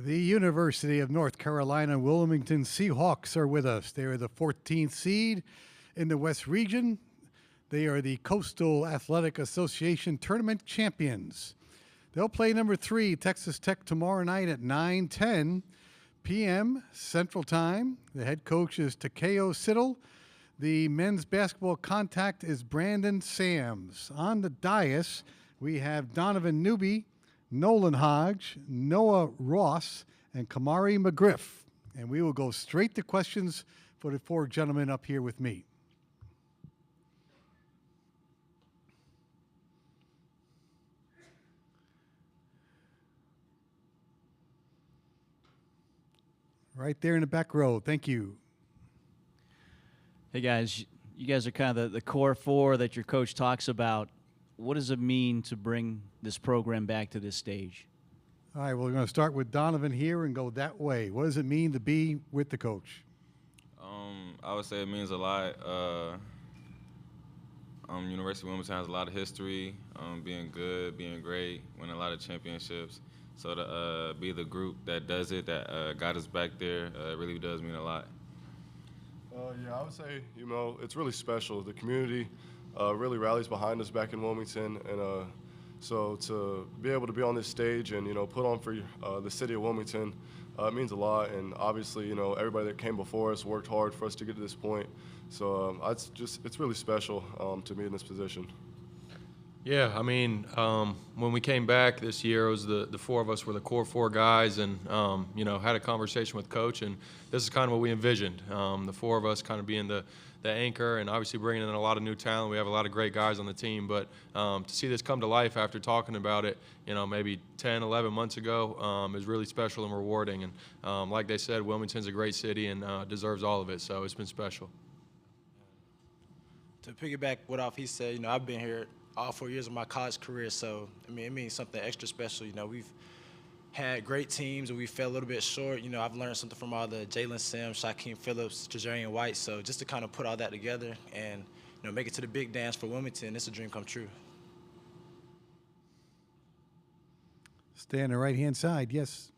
The University of North Carolina Wilmington Seahawks are with us. They are the 14th seed in the West Region. They are the Coastal Athletic Association Tournament champions. They'll play number 3, Texas Tech, tomorrow night at 9:10 p.m. Central Time. The head coach is Takeo Siddle. The men's basketball contact is Brandon Sams. On the dais, we have Donovan Newby, Nolan Hodge, Noah Ross, and Kamari McGriff. And we will go straight to questions for the 4 gentlemen up here with me. Right there in the back row. Thank you. Hey, guys. You guys are kind of the core 4 that your coach talks about. What does it mean to bring this program back to this stage? All right, well, we're going to start with Donovan here and go that way. What does it mean to be with the coach? I would say it means a lot. University of Wilmington has a lot of history, being good, being great, winning a lot of championships. So to be the group that does it, that got us back there, it really does mean a lot. Yeah, I would say, it's really special. The community really rallies behind us back in Wilmington, and so to be able to be on this stage and, put on for the city of Wilmington, it means a lot. And obviously, everybody that came before us worked hard for us to get to this point. So it's really special to be in this position. Yeah, I mean, when we came back this year, it was the 4 of us were the core 4 guys, and had a conversation with Coach, and this is kind of what we envisioned. The 4 of us kind of being the anchor, and obviously bringing in a lot of new talent. We have a lot of great guys on the team, but to see this come to life after talking about it, maybe 10, 11 months ago, is really special and rewarding. And like they said, Wilmington's a great city and deserves all of it, so it's been special. To piggyback what off he said, I've been here all 4 years of my college career, so it means something extra special. We've had great teams and we fell a little bit short. I've learned something from all the Jalen Sims, Shaquem Phillips, Tajarian White. So just to kind of put all that together and make it to the big dance for Wilmington, it's a dream come true. Stay on the right-hand side, yes.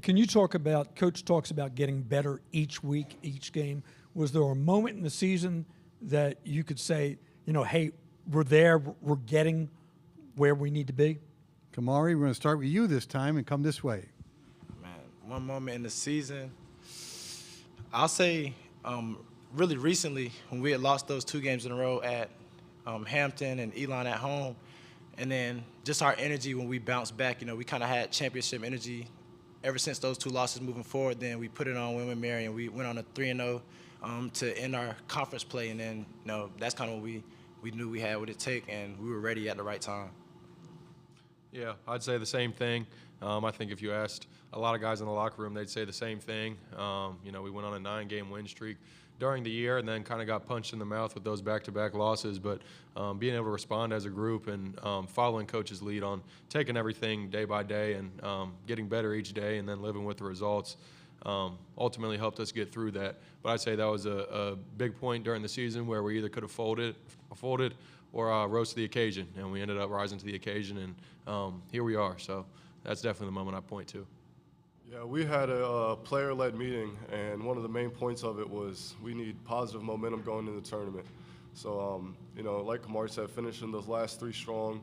Can you talk about, Coach talks about getting better each week, each game. Was there a moment in the season that you could say, hey, we're there, we're getting where we need to be? Kamari, we're going to start with you this time and come this way. Man, one moment in the season, I'll say really recently when we had lost those 2 games in a row at Hampton and Elon at home, and then just our energy when we bounced back. We kind of had championship energy ever since those 2 losses moving forward. Then we put it on William & Mary, and we went on a 3-0 to end our conference play, and then that's kind of when we knew we had what it take, and we were ready at the right time. Yeah, I'd say the same thing. I think if you asked a lot of guys in the locker room, they'd say the same thing. We went on a 9-game win streak during the year and then kind of got punched in the mouth with those back-to-back losses. But being able to respond as a group and following Coach's lead on taking everything day by day and getting better each day and then living with the results ultimately helped us get through that. But I'd say that was a big point during the season where we either could have folded or rose to the occasion, and we ended up rising to the occasion, and here we are. So that's definitely the moment I point to. Yeah, we had a player-led meeting, and one of the main points of it was we need positive momentum going into the tournament. So, like Kamari said, finishing those last 3 strong,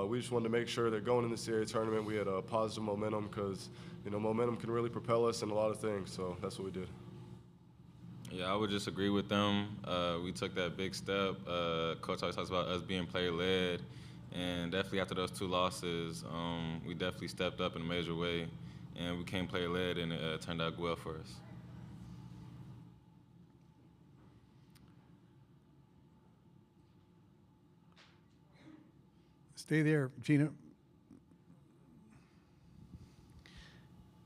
we just wanted to make sure that going in the NCAA tournament we had a positive momentum because, momentum can really propel us in a lot of things, so that's what we did. Yeah, I would just agree with them. We took that big step. Coach always talks about us being player-led, and definitely after those 2 losses, we definitely stepped up in a major way, and we became player-led, and it turned out well for us. Stay there, Gina.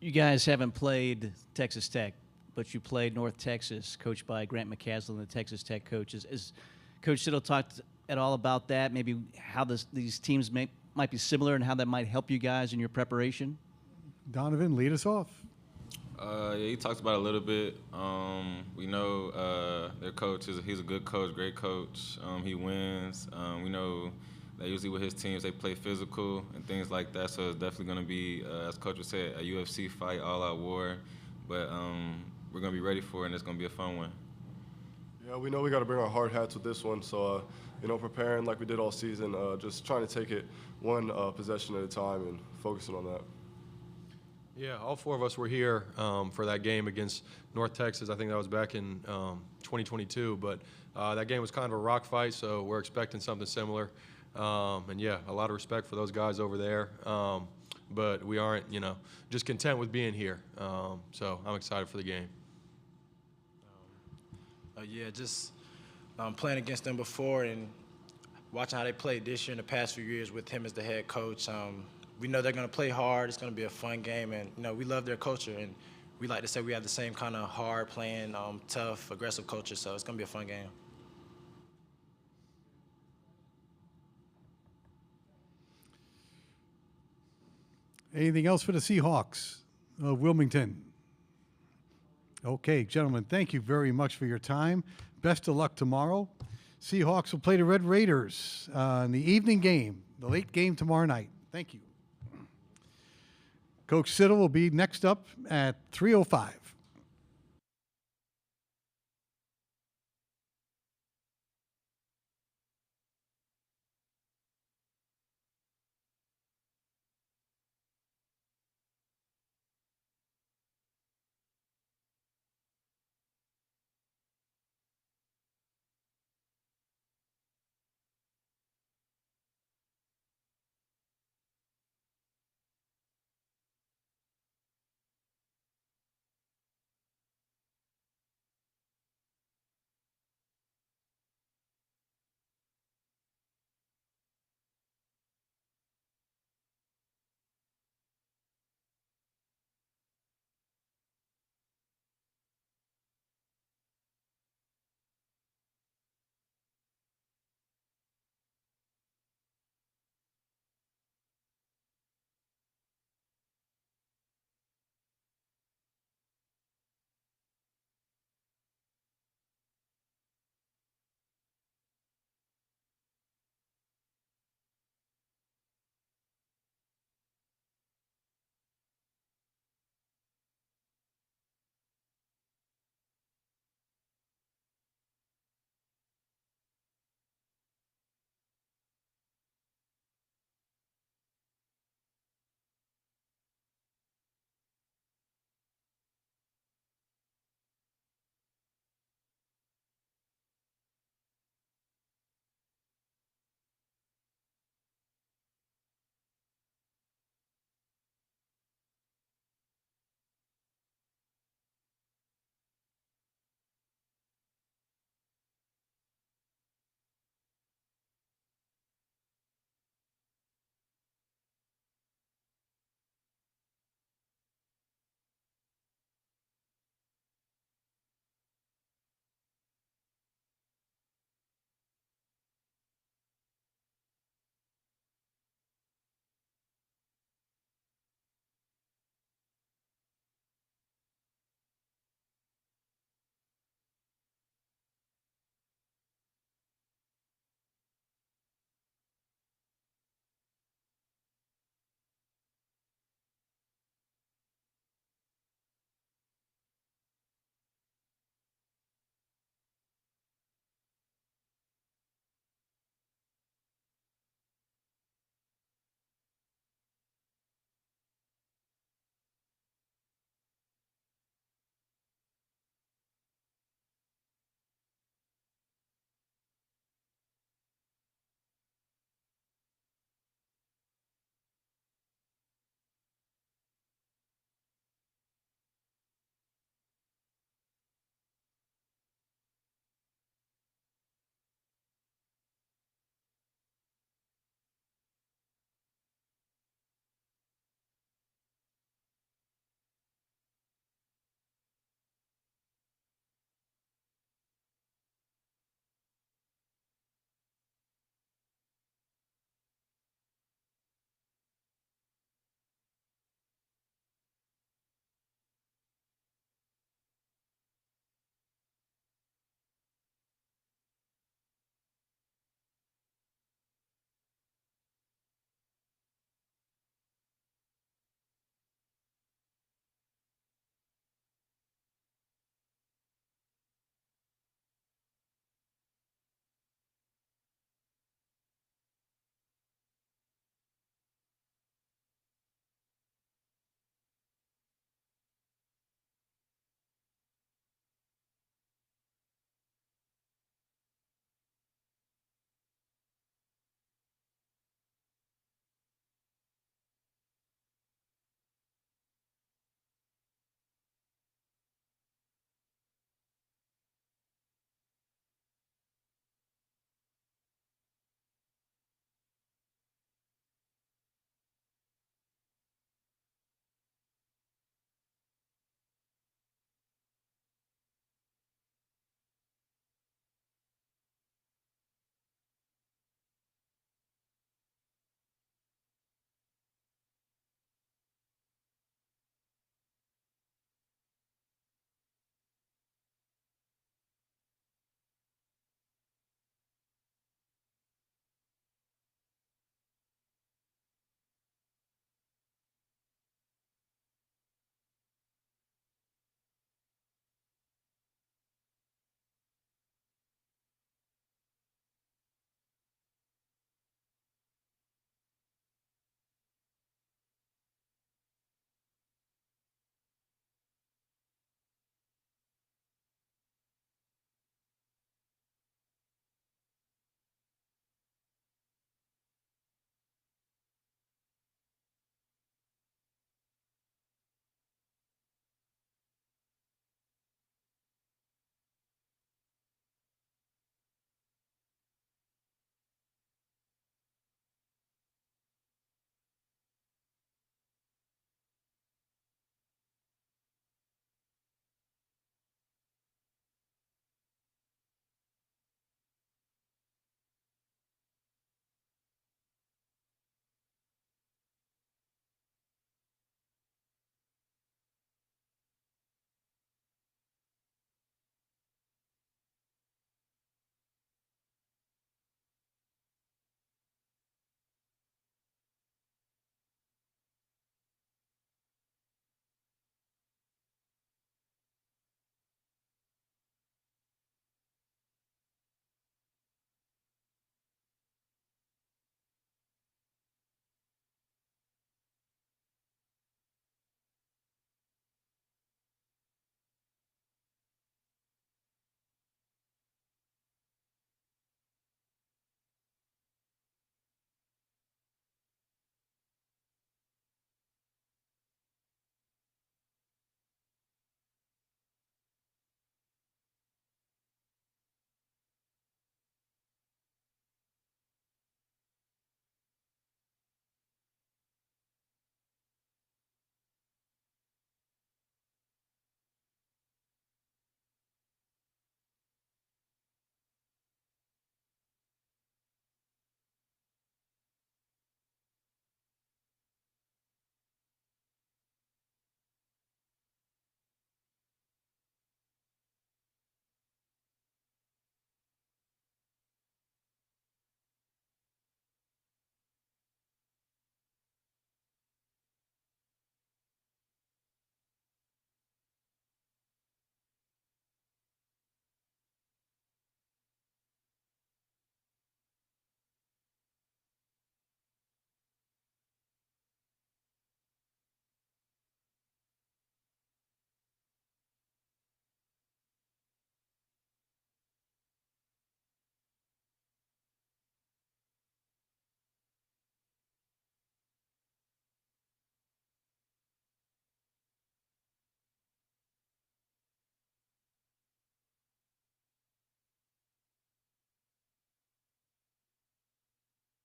You guys haven't played Texas Tech, but you played North Texas, coached by Grant McCaslin, the Texas Tech coach. Is Coach Siddle talked at all about that, maybe how these teams might be similar and how that might help you guys in your preparation? Donovan, lead us off. Yeah, he talks about it a little bit. We know their coach he's a good coach, great coach. He wins. We know That usually with his teams, they play physical and things like that. So it's definitely going to be, as Coach would say, a UFC fight, all-out war. But we're going to be ready for it, and it's going to be a fun one. Yeah, we know we got to bring our hard hats with this one. So, preparing like we did all season, just trying to take it one possession at a time and focusing on that. Yeah, all four of us were here for that game against North Texas. I think that was back in 2022. But that game was kind of a rock fight, so we're expecting something similar. And yeah, a lot of respect for those guys over there. But we aren't, just content with being here. So I'm excited for the game. Yeah, just playing against them before and watching how they played this year in the past few years with him as the head coach. We know they're going to play hard. It's going to be a fun game, and we love their culture. And we like to say we have the same kind of hard playing, tough, aggressive culture. So it's going to be a fun game. Anything else for the Seahawks of Wilmington? Okay, gentlemen, thank you very much for your time. Best of luck tomorrow. Seahawks will play the Red Raiders in the evening game, the late game tomorrow night. Thank you. Coach Siddle will be next up at 3:05.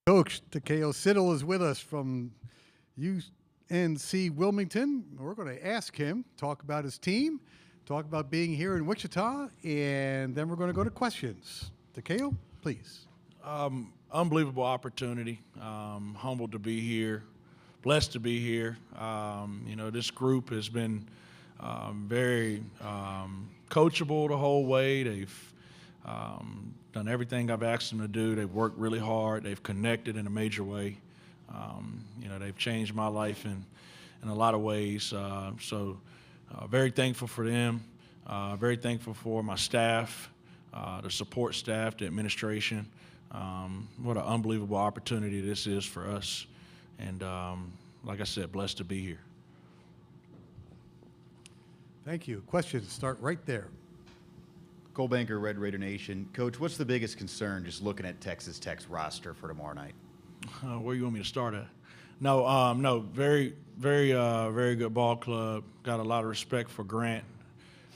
Coach Takeo Siddle is with us from UNC-Wilmington. We're going to ask him, talk about his team, talk about being here in Wichita, and then we're going to go to questions. Takeo, please. Unbelievable opportunity. Humbled to be here, blessed to be here. This group has been very coachable the whole way. They've done everything I've asked them to do. They've worked really hard. They've connected in a major way. They've changed my life in a lot of ways. Very thankful for them. Very thankful for my staff, the support staff, the administration. What an unbelievable opportunity this is for us. And like I said, blessed to be here. Thank you. Questions start right there. Cole Banker, Red Raider Nation. Coach, what's the biggest concern just looking at Texas Tech's roster for tomorrow night? Where you want me to start at? No, very good ball club. Got a lot of respect for Grant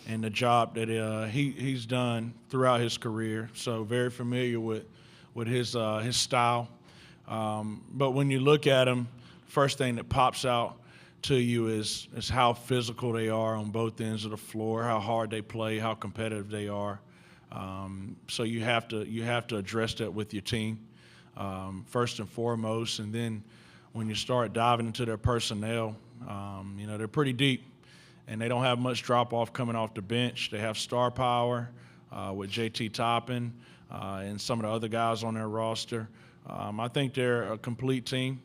and the job that he's done throughout his career. So very familiar with his style. But when you look at him, first thing that pops out to you is how physical they are on both ends of the floor, how hard they play, how competitive they are. So you have to address that with your team first and foremost, and then when you start diving into their personnel, they're pretty deep, and they don't have much drop off coming off the bench. They have star power with JT Toppin and some of the other guys on their roster. I think they're a complete team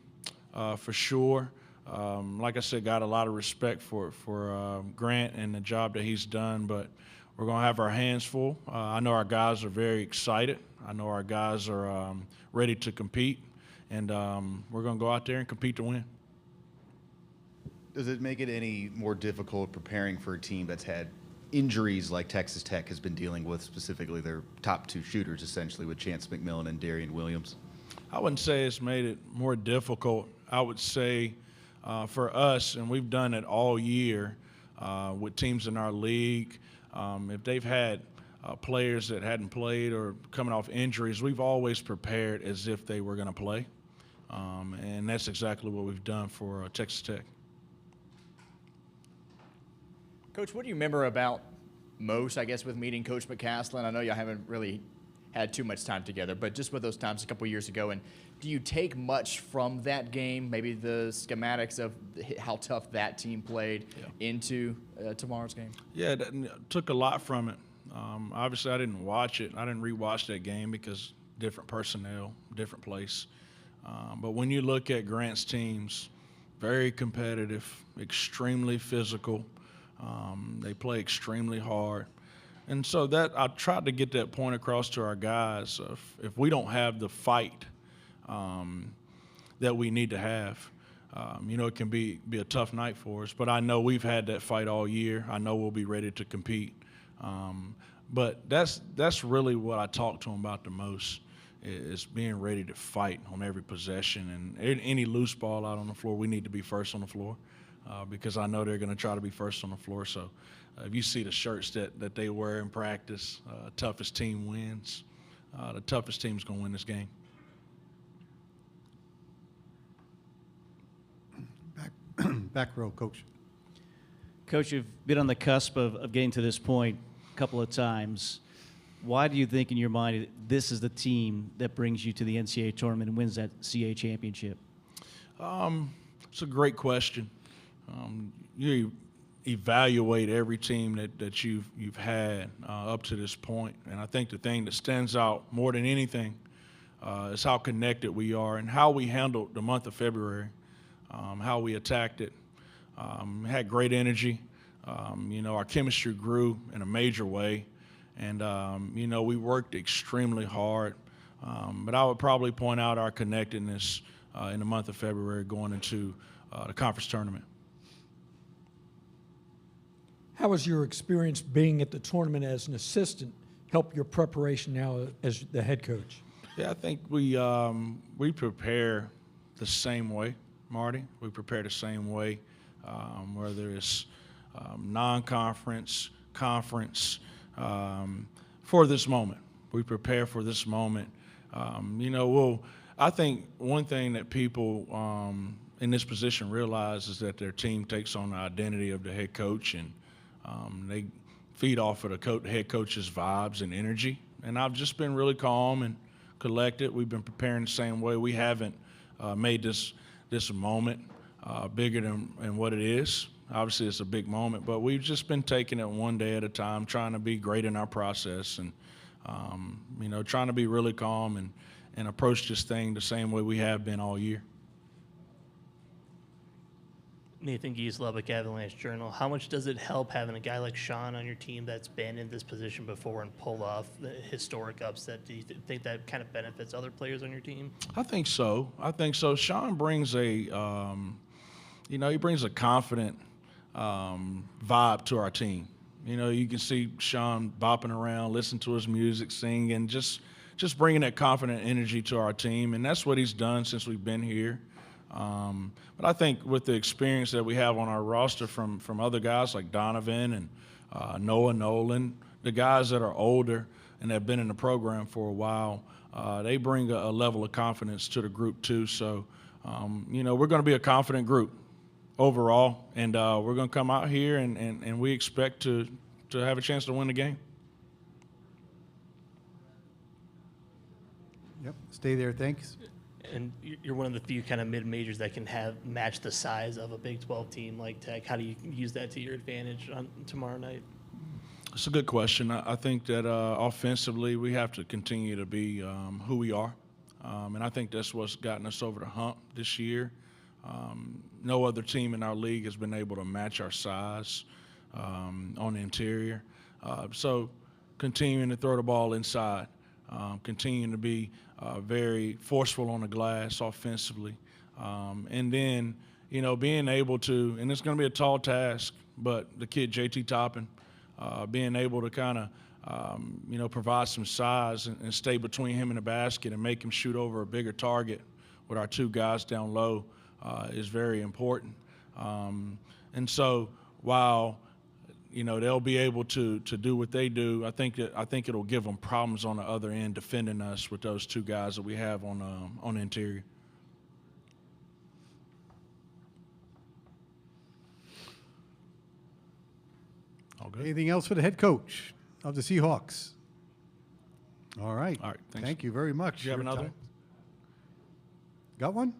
for sure. Like I said, got a lot of respect for Grant and the job that he's done, but we're going to have our hands full. I know our guys are very excited. I know our guys are ready to compete, and we're going to go out there and compete to win. Does it make it any more difficult preparing for a team that's had injuries like Texas Tech has been dealing with, specifically their top two shooters, essentially, with Chance McMillan and Darian Williams? I wouldn't say it's made it more difficult. I would say for us, and we've done it all year with teams in our league, if they've had players that hadn't played or coming off injuries, we've always prepared as if they were going to play. And that's exactly what we've done for Texas Tech. Coach, what do you remember about most, I guess, with meeting Coach McCaslin? I know y'all haven't really had too much time together, but just with those times a couple years ago, and do you take much from that game, maybe the schematics of how tough that team played into tomorrow's game? Yeah, took a lot from it. Obviously, I didn't watch it. I didn't rewatch that game because different personnel, different place. But when you look at Grant's teams, very competitive, extremely physical. They play extremely hard. And so that I tried to get that point across to our guys. If we don't have the fight that we need to have, it can be a tough night for us. But I know we've had that fight all year. I know we'll be ready to compete. But that's really what I talk to them about the most, is being ready to fight on every possession. And any loose ball out on the floor, we need to be first on the floor because I know they're going to try to be first on the floor. So if you see the shirts that they wear in practice, toughest team wins. The toughest team's going to win this game. Back row, Coach. Coach, you've been on the cusp of getting to this point a couple of times. Why do you think in your mind this is the team that brings you to the NCAA tournament and wins that CAA championship? It's a great question. You evaluate every team that you've had up to this point, and I think the thing that stands out more than anything is how connected we are and how we handled the month of February, how we attacked it. Had great energy. Our chemistry grew in a major way, and we worked extremely hard. But I would probably point out our connectedness in the month of February going into the conference tournament. How has your experience being at the tournament as an assistant helped your preparation now as the head coach? Yeah, I think we prepare the same way, Marty. We prepare the same way, whether it's non-conference, conference, for this moment. We prepare for this moment. I think one thing that people in this position realize is that their team takes on the identity of the head coach, and they feed off of the head coach's vibes and energy. And I've just been really calm and collected. We've been preparing the same way. We haven't made this a moment bigger than what it is. Obviously, it's a big moment, but we've just been taking it one day at a time, trying to be great in our process, and trying to be really calm and approach this thing the same way we have been all year. Nathan Gies, Lubbock Avalanche Journal. How much does it help having a guy like Sean on your team that's been in this position before and pulled off the historic upset? Do you think that kind of benefits other players on your team? I think so. Sean brings he brings a confident vibe to our team. You can see Sean bopping around, listen to his music, sing, and just bringing that confident energy to our team. And that's what he's done since we've been here. But I think with the experience that we have on our roster from other guys like Donovan and Noah Nolan, the guys that are older and have been in the program for a while, they bring a level of confidence to the group too. So, we're going to be a confident group overall, and we're going to come out here and we expect to have a chance to win the game. Yep, stay there, thanks. And you're one of the few kind of mid-majors that can match the size of a Big 12 team like Tech. How do you use that to your advantage on tomorrow night? It's a good question. I think that offensively we have to continue to be who we are, and I think that's what's gotten us over the hump this year. No other team in our league has been able to match our size on the interior. So continuing to throw the ball inside, continuing to be very forceful on the glass offensively, and then being able to, and it's going to be a tall task, but the kid JT Toppin, being able to kind of provide some size and stay between him and the basket and make him shoot over a bigger target with our two guys down low is very important. And so while they'll be able to do what they do, I think it'll give them problems on the other end defending us with those two guys that we have on the interior. All good. Anything else for the head coach of the Seahawks? All right. All right. Thanks. Thank you very much. Do you have Your another? time. Got one?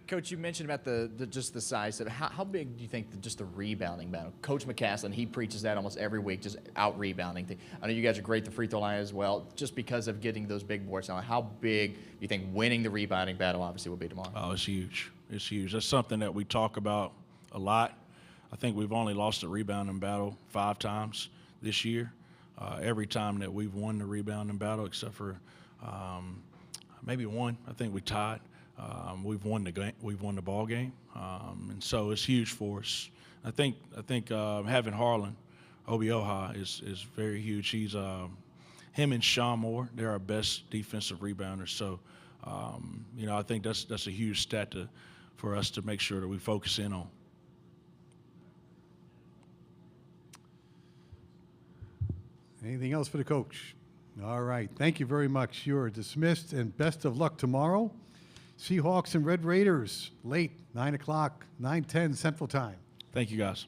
Coach, you mentioned about just the size of it. How big do you think just the rebounding battle? Coach McCaslin, he preaches that almost every week, just out rebounding. I know you guys are great at the free throw line as well, just because of getting those big boards down. How big do you think winning the rebounding battle obviously will be tomorrow? Oh, it's huge. It's huge. That's something that we talk about a lot. I think we've only lost a rebounding battle 5 times this year. Every time that we've won the rebounding battle, except for maybe one, I think we tied. We've won the game. We've won the ball game, and so it's huge for us. I think having Harlan Obioha is very huge. He's him and Sean Moore. They're our best defensive rebounders. So I think that's a huge stat for us to make sure that we focus in on. Anything else for the coach? All right. Thank you very much. You're dismissed, and best of luck tomorrow. Seahawks and Red Raiders, late, 9 o'clock, 9:10 Central Time. Thank you, guys.